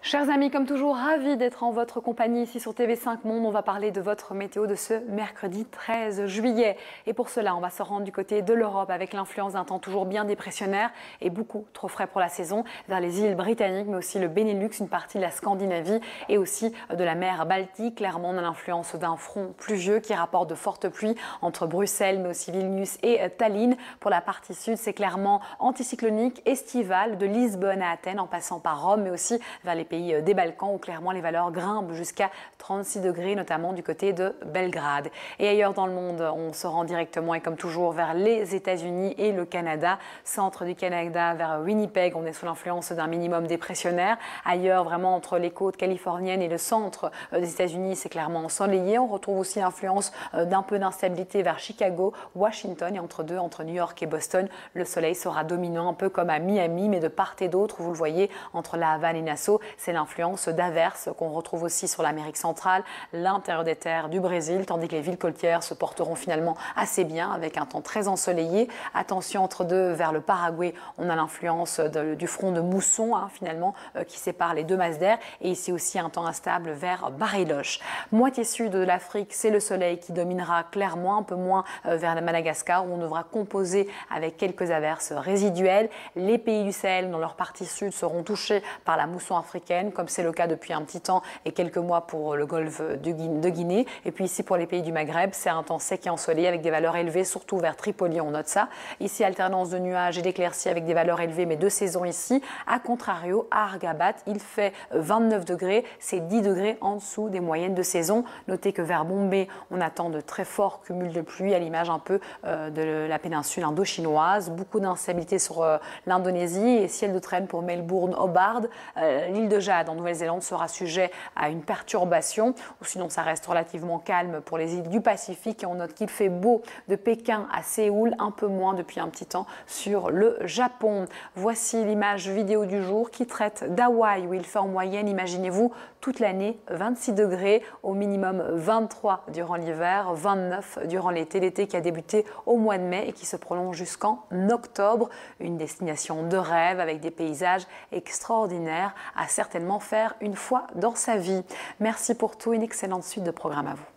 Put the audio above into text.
Chers amis, comme toujours, ravis d'être en votre compagnie ici sur TV5 Monde. On va parler de votre météo de ce mercredi 13 juillet. Et pour cela, on va se rendre du côté de l'Europe avec l'influence d'un temps toujours bien dépressionnaire et beaucoup trop frais pour la saison vers les îles britanniques, mais aussi le Benelux, une partie de la Scandinavie et aussi de la mer Baltique. Clairement, on a l'influence d'un front pluvieux qui rapporte de fortes pluies entre Bruxelles, mais aussi Vilnius et Tallinn. Pour la partie sud, c'est clairement anticyclonique, estival, de Lisbonne à Athènes en passant par Rome, mais aussi vers les pays des Balkans où clairement les valeurs grimpent jusqu'à 36 degrés, notamment du côté de Belgrade. Et ailleurs dans le monde, on se rend directement et comme toujours vers les États-Unis et le Canada. Centre du Canada vers Winnipeg, on est sous l'influence d'un minimum dépressionnaire. Ailleurs, vraiment entre les côtes californiennes et le centre des États-Unis, c'est clairement ensoleillé. On retrouve aussi l'influence d'un peu d'instabilité vers Chicago, Washington et entre New York et Boston, le soleil sera dominant un peu comme à Miami, mais de part et d'autre, vous le voyez, entre La Havane et Nassau, c'est l'influence d'averses qu'on retrouve aussi sur l'Amérique centrale, l'intérieur des terres du Brésil, tandis que les villes côtières se porteront finalement assez bien avec un temps très ensoleillé. Attention entre deux, vers le Paraguay, on a l'influence du front de mousson finalement qui sépare les deux masses d'air et ici aussi un temps instable vers Bariloche. Moitié sud de l'Afrique, c'est le soleil qui dominera clairement, un peu moins vers Madagascar où on devra composer avec quelques averses résiduelles. Les pays du Sahel dans leur partie sud seront touchés par la mousson africaine, comme c'est le cas depuis un petit temps et quelques mois pour le golfe de Guinée. Et puis ici pour les pays du Maghreb, c'est un temps sec et ensoleillé avec des valeurs élevées, surtout vers Tripoli, on note ça. Ici, alternance de nuages et d'éclaircies avec des valeurs élevées, mais de saison ici. A contrario, à Argabat, il fait 29 degrés, c'est 10 degrés en dessous des moyennes de saison. Notez que vers Bombay, on attend de très forts cumuls de pluie à l'image un peu de la péninsule indo-chinoise. Beaucoup d'instabilité sur l'Indonésie et ciel de traîne pour Melbourne, Hobart. L'île de Jade en Nouvelle-Zélande sera sujet à une perturbation, ou sinon ça reste relativement calme pour les îles du Pacifique et on note qu'il fait beau de Pékin à Séoul, un peu moins depuis un petit temps sur le Japon. Voici l'image vidéo du jour qui traite d'Hawaï où il fait en moyenne, imaginez-vous, toute l'année 26 degrés, au minimum 23 durant l'hiver, 29 durant l'été qui a débuté au mois de mai et qui se prolonge jusqu'en octobre. Une destination de rêve avec des paysages extraordinaires à certainement faire une fois dans sa vie. Merci pour tout, une excellente suite de programme à vous.